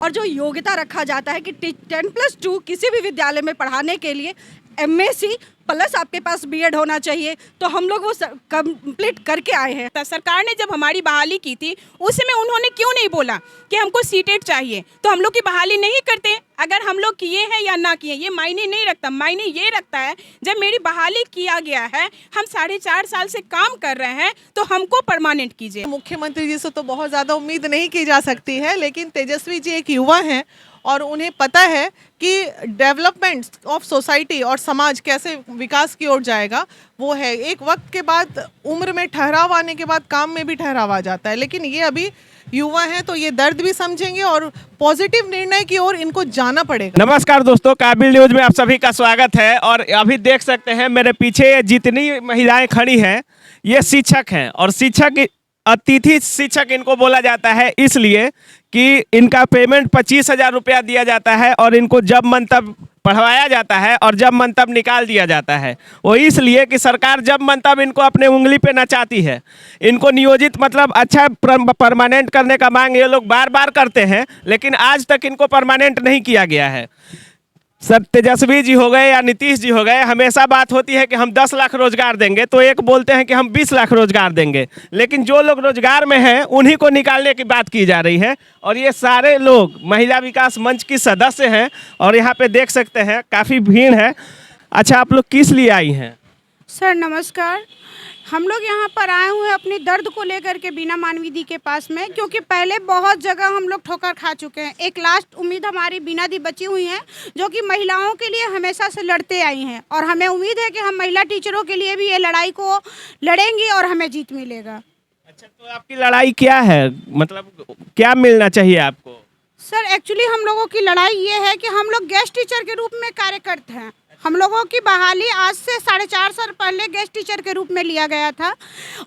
और जो योग्यता रखा जाता है कि 10+2 किसी भी विद्यालय में पढ़ाने के लिए MSc प्लस आपके पास B.Ed होना चाहिए, तो हम लोग वो कंप्लीट करके आए हैं। सरकार ने जब हमारी बहाली की थी उस समय उन्होंने क्यों नहीं बोला कि हमको सीटेट चाहिए, तो हम लोग की बहाली नहीं करते। अगर हम लोग किए हैं या ना किए ये मायने नहीं रखता, मायने ये रखता है जब मेरी बहाली किया गया है, हम 4.5 साल से काम कर रहे हैं, तो हमको परमानेंट कीजिए। मुख्यमंत्री जी से तो बहुत ज़्यादा उम्मीद नहीं की जा सकती है, लेकिन तेजस्वी जी एक युवा हैं और उन्हें पता है कि डेवलपमेंट ऑफ सोसाइटी और समाज कैसे विकास की ओर जाएगा। वो है एक वक्त के बाद उम्र में ठहराव आने के बाद काम में भी ठहराव आ जाता है, लेकिन ये अभी युवा हैं तो ये दर्द भी समझेंगे और पॉजिटिव निर्णय की ओर इनको जाना पड़ेगा। नमस्कार दोस्तों, काबिल न्यूज में आप सभी का स्वागत है। और अभी देख सकते हैं मेरे पीछे जितनी महिलाएं खड़ी हैं ये शिक्षक हैं, और शिक्षक अतिथि शिक्षक इनको बोला जाता है इसलिए कि इनका पेमेंट 25,000 रुपया दिया जाता है और इनको जब मन तब पढ़वाया जाता है और जब मन तब निकाल दिया जाता है। वो इसलिए कि सरकार जब मन तब इनको अपने उंगली पे नचाती है। इनको नियोजित मतलब अच्छा परमानेंट करने का मांग ये लोग बार बार करते हैं, लेकिन आज तक इनको परमानेंट नहीं किया गया है। सर तेजस्वी जी हो गए या नीतीश जी हो गए, हमेशा बात होती है कि हम 10 लाख रोजगार देंगे, तो एक बोलते हैं कि हम 20 लाख रोजगार देंगे, लेकिन जो लोग रोजगार में हैं उन्हीं को निकालने की बात की जा रही है। और ये सारे लोग महिला विकास मंच की सदस्य हैं और यहाँ पे देख सकते हैं काफ़ी भीड़ है। अच्छा, आप लोग किस लिए आई हैं? सर नमस्कार, हम लोग यहाँ पर आए हुए हैं अपने दर्द को लेकर के बीना मानवी दी के पास में, क्योंकि पहले बहुत जगह हम लोग ठोकर खा चुके हैं। एक लास्ट उम्मीद हमारी बीना दी बची हुई है, जो कि महिलाओं के लिए हमेशा से लड़ते आई हैं, और हमें उम्मीद है कि हम महिला टीचरों के लिए भी ये लड़ाई को लड़ेंगी और हमें जीत मिलेगा। अच्छा, तो आपकी लड़ाई क्या है, मतलब क्या मिलना चाहिए आपको? सर एक्चुअली हम लोगों की लड़ाई ये है कि हम लोग गेस्ट टीचर के रूप में कार्य करते हैं। हम लोगों की बहाली आज से 4.5 साल पहले गेस्ट टीचर के रूप में लिया गया था,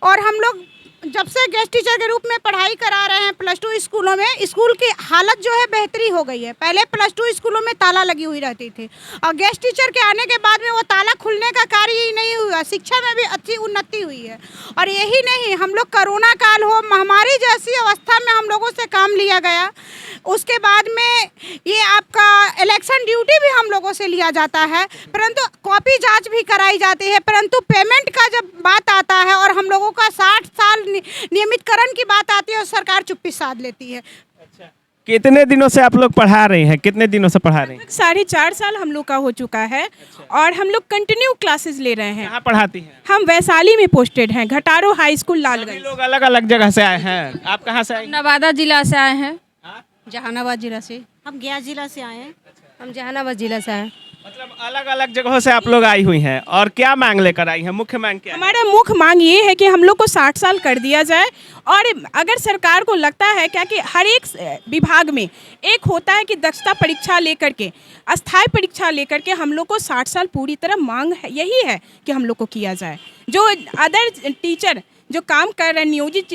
और हम लोग जब से गेस्ट टीचर के रूप में पढ़ाई करा रहे हैं +2 स्कूलों में, स्कूल की हालत जो है बेहतरी हो गई है। पहले +2 स्कूलों में ताला लगी हुई रहती थी, और गेस्ट टीचर के आने के बाद में वो ताला खुलने का कार्य ही नहीं हुआ। शिक्षा में भी अच्छी उन्नति हुई है। और यही नहीं, हम लोग कोरोना काल हो, महामारी जैसी अवस्था में हम लोगों से काम लिया गया। उसके बाद में ये आपका इलेक्शन ड्यूटी भी हम लोगों से लिया जाता है, परंतु कॉपी जांच भी कराई जाती है, परंतु पेमेंट का जब बात आता है और हम लोगों का 60 साल नियमितकरण की बात आती है, सरकार चुप्पी साध लेती है। अच्छा, कितने दिनों से आप लोग पढ़ा रही हैं? कितने दिनों से पढ़ा रही हैं? 4.5 साल हम लोग का हो चुका है। और हम लोग कंटिन्यू क्लासेस ले रहे हैं। कहाँ पढ़ाती हैं? हम वैशाली में पोस्टेड हैं, घटारो हाई स्कूल लालगंज। लोग अलग अलग जगह से आए हैं। आप कहाँ से आए? नवादा जिला से आए हैं। जहानाबाद जिला से। हम गया जिला से आए हैं। हम जहानाबाद जिला से आए हैं। मतलब अलग अलग जगहों से आप लोग आई हुई हैं। और क्या मांग लेकर आई हैं? मुख्य मांग क्या है? हमारा मुख्य मांग ये है कि हम लोग को 60 साल कर दिया जाए। और अगर सरकार को लगता है क्या कि हर एक विभाग में एक होता है कि दक्षता परीक्षा लेकर के, अस्थायी परीक्षा लेकर के हम लोग को 60 साल पूरी तरह मांग है, यही है कि हम लोग को किया जाए। जो अदर टीचर जो काम कर रहे हैं नियोजित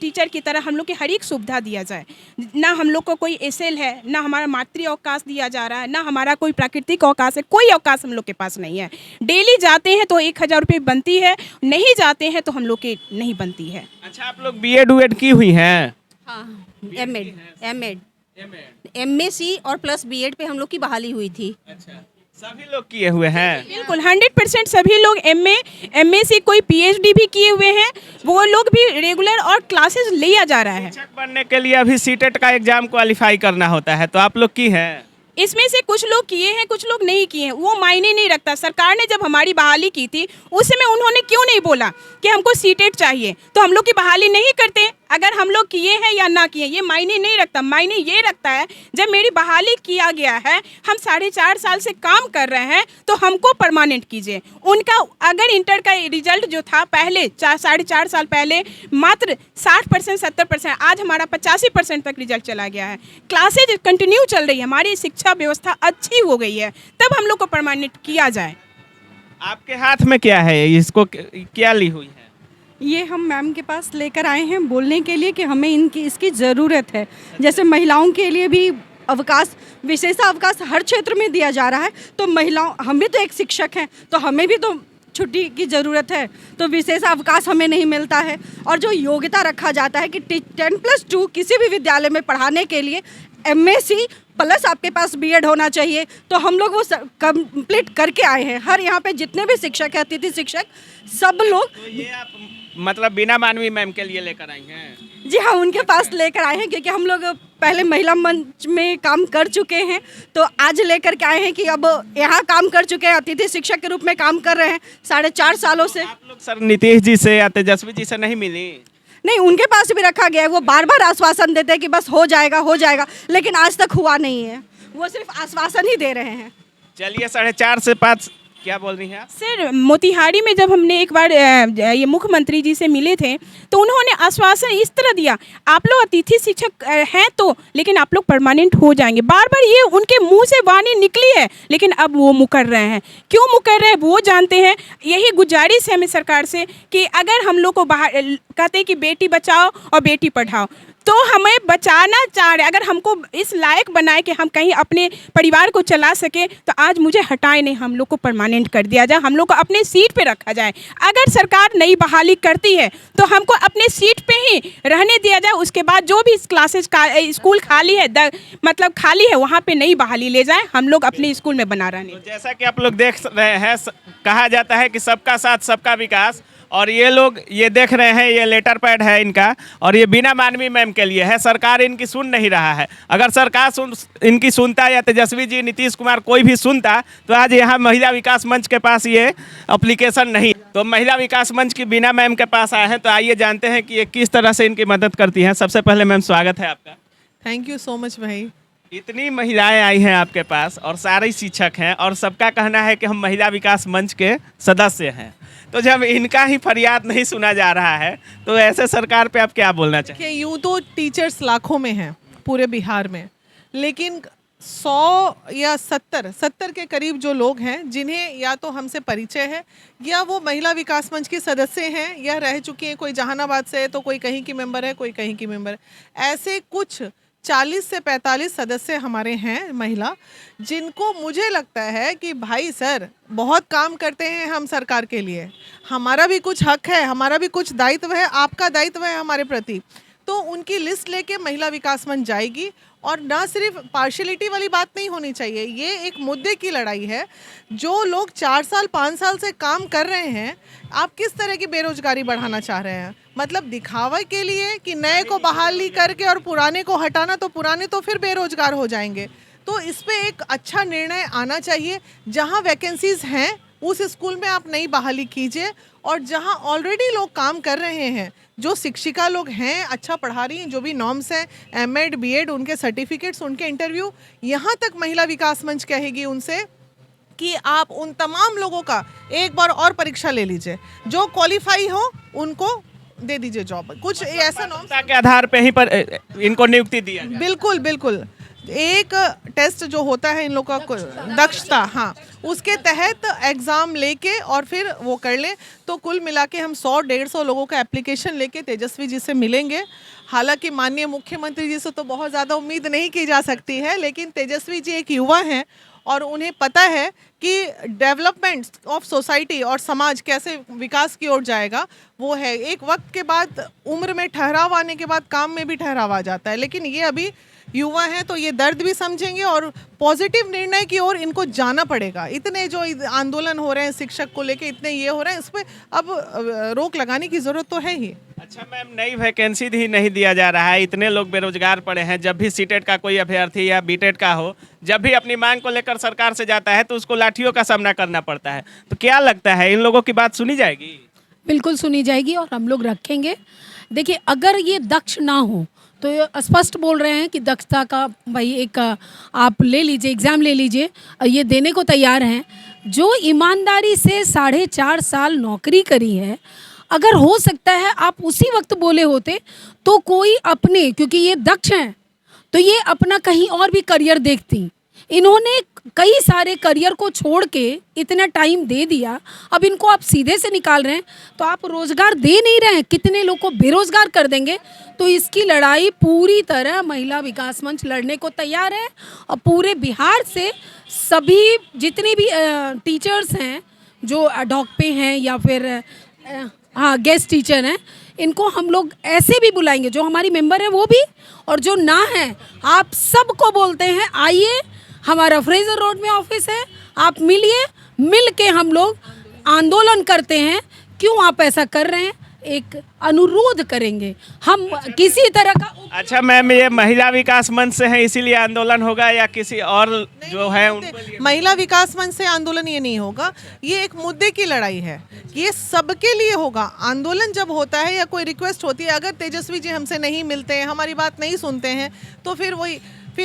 टीचर की तरह हम लोग की हर एक सुविधा दिया जाए। ना हम लोग को कोई एसएल है, ना हमारा मातृ अवकाश दिया जा रहा है, ना हमारा कोई प्राकृतिक अवकाश है, कोई अवकाश हम लोग के पास नहीं है। डेली जाते हैं तो 1,000 रुपये बनती है, नहीं जाते हैं तो हम लोग के नहीं बनती है। अच्छा, आप लोग B.Ed की हुई हैं? हाँ, M.Ed MSc और प्लस B.Ed पे हम लोग की बहाली हुई थी। अच्छा, सभी लोग किए हुए हैं? बिल्कुल 100% सभी लोग MSc कोई PhD भी किए हुए हैं, वो लोग भी रेगुलर और क्लासेस लिया जा रहा है। शिक्षक बनने के लिए अभी सीटेट का एग्जाम क्वालिफाई करना होता है, तो आप लोग की हैं? इसमें से कुछ लोग किए हैं, कुछ लोग नहीं किए हैं, वो मायने नहीं रखता। सरकार ने जब हमारी बहाली की थी उस समय उन्होंने क्यों नहीं बोला कि हमको सीटेट चाहिए, तो हम लोग की बहाली नहीं करते। अगर हम लोग किए हैं या ना किए ये मायने नहीं रखता, मायने ये रखता है जब मेरी बहाली किया गया है, हम 4.5 साल से काम कर रहे हैं, तो हमको परमानेंट कीजिए। उनका अगर इंटर का रिजल्ट जो था पहले 4.5 साल पहले मात्र 60% 70%, आज हमारा 85% तक रिजल्ट चला गया है। क्लासेज कंटिन्यू चल रही है, हमारी शिक्षा व्यवस्था अच्छी हो गई है, तब हम लोग को परमानेंट किया जाए। आपके हाथ में क्या है? इसको क्या ली हुई है? ये हम मैम के पास लेकर आए हैं बोलने के लिए कि हमें इसकी ज़रूरत है। जैसे महिलाओं के लिए भी अवकाश, विशेष अवकाश हर क्षेत्र में दिया जा रहा है, तो महिलाओं, हम भी तो एक शिक्षक हैं, तो हमें भी तो छुट्टी की ज़रूरत है, तो विशेष अवकाश हमें नहीं मिलता है। और जो योग्यता रखा जाता है कि 10+2 किसी भी विद्यालय में पढ़ाने के लिए MSc प्लस आपके पास B.Ed होना चाहिए। तो हम लोग वो कंप्लीट करके आए हैं। हर यहाँ पे जितने भी शिक्षक हैं, अतिथि शिक्षक, सब लोग। तो ये आप मतलब बीना मानवी मैम के लिए लेकर आई हैं? जी हाँ, उनके पास लेकर आए हैं क्योंकि हम लोग पहले महिला मंच में काम कर चुके हैं, तो आज लेकर के आए हैं कि अब यहाँ काम कर चुके हैं, अतिथि शिक्षक के रूप में काम कर रहे हैं 4.5 सालों से। आप लोग सर नीतीश जी से या तेजस्वी जी से नहीं मिली? नहीं, उनके पास भी रखा गया है। वो बार बार आश्वासन देते हैं कि बस हो जाएगा, लेकिन आज तक हुआ नहीं है। वो सिर्फ आश्वासन ही दे रहे हैं। चलिए 4.5 से 5 क्या बोल रही हैं आप? सर, मोतिहारी में जब हमने एक बार ये मुख्यमंत्री जी से मिले थे तो उन्होंने आश्वासन इस तरह दिया, आप लोग अतिथि शिक्षक हैं तो, लेकिन आप लोग परमानेंट हो जाएंगे। बार बार ये उनके मुंह से वाणी निकली है, लेकिन अब वो मुकर रहे हैं। क्यों मुकर रहे हैं वो जानते हैं। यही गुजारिश है हमें सरकार से कि अगर हम लोग को बाहर कहते हैं कि बेटी बचाओ और बेटी पढ़ाओ, तो हमें बचाना चाह रहे, अगर हमको इस लायक बनाए कि हम कहीं अपने परिवार को चला सके, तो आज मुझे हटाए नहीं, हम लोग को परमानेंट कर दिया जाए, हम लोग को अपने सीट पे रखा जाए। अगर सरकार नई बहाली करती है तो हमको अपने सीट पे ही रहने दिया जाए। उसके बाद जो भी क्लासेज का स्कूल खाली है, मतलब खाली है, वहाँ पे नई बहाली ले जाए, हम लोग अपने स्कूल में बना रहने। तो जैसा कि आप लोग देख रहे हैं, कहा जाता है कि सबका साथ सबका विकास, और ये लोग ये देख रहे हैं, ये लेटर पैड है इनका, और ये बिना मानवी मैम के लिए है। सरकार इनकी सुन नहीं रहा है। अगर सरकार इनकी सुनता, या तेजस्वी जी, नीतीश कुमार कोई भी सुनता, तो आज यहाँ महिला विकास मंच के पास ये एप्लीकेशन नहीं। तो महिला विकास मंच की बिना मैम के पास आए हैं, तो आइए जानते हैं कि ये किस तरह से इनकी मदद करती हैं। सबसे पहले मैम स्वागत है आपका। थैंक यू सो मच भाई। इतनी महिलाएं आई हैं आपके पास और सारे शिक्षक हैं, और सबका कहना है कि हम महिला विकास मंच के सदस्य हैं। तो जब इनका ही फरियाद नहीं सुना जा रहा है, तो ऐसे सरकार पे आप क्या बोलना चाहिए? कि यूँ तो टीचर्स लाखों में हैं पूरे बिहार में, लेकिन 100 या 70 के करीब जो लोग हैं जिन्हें या तो हमसे परिचय है, या वो महिला विकास मंच के सदस्य हैं, या रह चुकी हैं। कोई जहानाबाद से है तो कोई कहीं की मेंबर है, कोई कहीं की मेंबर है। ऐसे कुछ 40 से 45 सदस्य हमारे हैं महिला, जिनको मुझे लगता है कि भाई सर बहुत काम करते हैं हम सरकार के लिए, हमारा भी कुछ हक है, हमारा भी कुछ दायित्व है, आपका दायित्व है हमारे प्रति। तो उनकी लिस्ट लेके महिला विकास मंच जाएगी, और ना सिर्फ पार्शलिटी वाली बात नहीं होनी चाहिए, ये एक मुद्दे की लड़ाई है। जो लोग 4 साल 5 साल से काम कर रहे हैं, आप किस तरह की बेरोजगारी बढ़ाना चाह रहे हैं? मतलब दिखावे के लिए कि नए को बहाली करके और पुराने को हटाना, तो पुराने तो फिर बेरोजगार हो जाएंगे। तो इस पे एक अच्छा निर्णय आना चाहिए। जहाँ वैकेंसीज हैं उस स्कूल में आप नई बहाली कीजिए, और जहाँ ऑलरेडी लोग काम कर रहे हैं, जो शिक्षिका लोग हैं, अच्छा पढ़ा रही हैं, जो भी नॉर्म्स हैं, M.Ed, B.Ed, उनके सर्टिफिकेट्स, उनके इंटरव्यू, यहाँ तक महिला विकास मंच कहेगी उनसे कि आप उन तमाम लोगों का एक बार और परीक्षा ले लीजिए, जो क्वालिफाई हो उनको दे दीजिए जॉब। कुछ ऐसा नॉर्म्स के आधार पे ही पर इनको नियुक्ति दिया जाए। बिल्कुल बिल्कुल। एक टेस्ट जो होता है इन लोगों का, दक्षता, हाँ, उसके तहत एग्ज़ाम लेके और फिर वो कर लें। तो कुल मिला के हम 100-150 लोगों का एप्लीकेशन लेके तेजस्वी जी से मिलेंगे। हालांकि माननीय मुख्यमंत्री जी से तो बहुत ज़्यादा उम्मीद नहीं की जा सकती है, लेकिन तेजस्वी जी एक युवा हैं और उन्हें पता है कि डेवलपमेंट ऑफ सोसाइटी और समाज कैसे विकास की ओर जाएगा। वो है, एक वक्त के बाद उम्र में ठहराव आने के बाद काम में भी ठहराव आ जाता है, लेकिन ये अभी युवा हैं तो ये दर्द भी समझेंगे और पॉजिटिव निर्णय की ओर इनको जाना पड़ेगा। इतने जो आंदोलन हो रहे हैं शिक्षक को लेके, इतने ये हो रहे हैं, इस पर अब रोक लगाने की ज़रूरत तो है ही। अच्छा मैम, नई वैकेंसी ही नहीं दिया जा रहा है, इतने लोग बेरोजगार पड़े हैं। जब भी सीटेट का कोई अभ्यर्थी या बीटेट का हो, जब भी अपनी मांग को लेकर सरकार से जाता है तो उसको लाठियों का सामना करना पड़ता है। तो क्या लगता है इन लोगों की बात सुनी जाएगी? बिल्कुल सुनी जाएगी और हम लोग रखेंगे। देखिए, अगर ये दक्ष ना हो तो ये स्पष्ट बोल रहे हैं कि दक्षता का भाई एक आप ले लीजिए, एग्ज़ाम ले लीजिए, ये देने को तैयार हैं। जो ईमानदारी से 4.5 साल नौकरी करी है, अगर हो सकता है आप उसी वक्त बोले होते तो कोई अपने, क्योंकि ये दक्ष हैं तो ये अपना कहीं और भी करियर देखती। इन्होंने कई सारे करियर को छोड़ के इतना टाइम दे दिया, अब इनको आप सीधे से निकाल रहे हैं तो आप रोज़गार दे नहीं रहे हैं, कितने लोग को बेरोज़गार कर देंगे। तो इसकी लड़ाई पूरी तरह महिला विकास मंच लड़ने को तैयार है, और पूरे बिहार से सभी जितने भी टीचर्स हैं जो अडॉक पे हैं या फिर हाँ गेस्ट टीचर हैं, इनको हम लोग ऐसे भी बुलाएंगे, जो हमारी मेंबर है वो भी और जो ना है, आप सबको बोलते हैं आइए, हमारा फ्रेजर रोड में ऑफिस है, आप मिलिए, मिल के हम लोग आंदोलन करते हैं। क्यों आप ऐसा कर रहे हैं? एक अनुरोध करेंगे हम किसी तरह का। अच्छा मैम, ये महिला विकास मंच से है इसीलिए आंदोलन होगा या किसी और जो है उनको लिए? महिला विकास मंच से आंदोलन ये नहीं होगा, ये एक मुद्दे की लड़ाई है, ये सबके लिए होगा। आंदोलन जब होता है या कोई रिक्वेस्ट होती है, अगर तेजस्वी जी हमसे नहीं मिलते हैं, हमारी बात नहीं सुनते हैं, तो फिर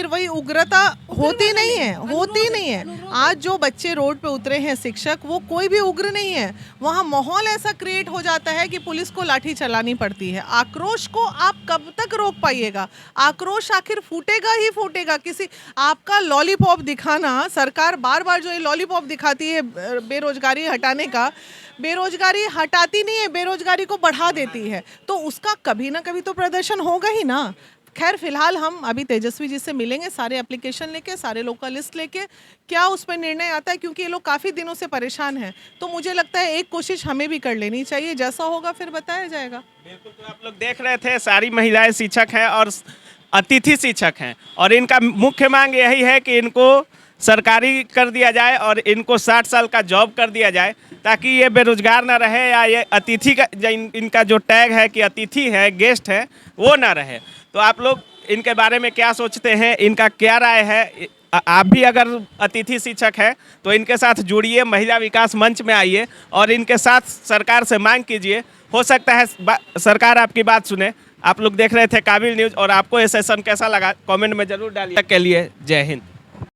वही उग्रता होती नहीं है। आज जो बच्चे रोड पे उतरे हैं शिक्षक, वो कोई भी उग्र नहीं है, वहाँ माहौल ऐसा क्रिएट हो जाता है कि पुलिस को लाठी चलानी पड़ती है। आक्रोश को आप कब तक रोक पाइएगा? आक्रोश आखिर फूटेगा ही फूटेगा। किसी आपका लॉलीपॉप दिखाना, सरकार बार बार जो ये लॉलीपॉप दिखाती है बेरोजगारी हटाने का, बेरोजगारी हटाती नहीं है, बेरोजगारी को बढ़ा देती है, तो उसका कभी ना कभी तो प्रदर्शन होगा ही ना। खैर फिलहाल हम अभी तेजस्वी जी से मिलेंगे, सारे एप्लीकेशन लेके, सारे लोग का लिस्ट लेके, क्या उस पर निर्णय आता है, क्योंकि ये लोग काफ़ी दिनों से परेशान हैं। तो मुझे लगता है एक कोशिश हमें भी कर लेनी चाहिए, जैसा होगा फिर बताया जाएगा। बिल्कुल, तो आप लोग देख रहे थे सारी महिलाएं शिक्षक हैं और अतिथि शिक्षक हैं, और इनका मुख्य मांग यही है कि इनको सरकारी कर दिया जाए और इनको 60 साल का जॉब कर दिया जाए, ताकि ये बेरोजगार ना रहे, या ये अतिथि का इनका जो टैग है कि अतिथि है, गेस्ट है, वो ना रहे। तो आप लोग इनके बारे में क्या सोचते हैं, इनका क्या राय है? आप भी अगर अतिथि शिक्षक है तो इनके साथ जुड़िए, महिला विकास मंच में आइए और इनके साथ सरकार से मांग कीजिए। हो सकता है सरकार आपकी बात सुने। आप लोग देख रहे थे काबिल न्यूज़, और आपको ये सेशन कैसा लगा कमेंट में ज़रूर डालिए। तक के लिए जय हिंद।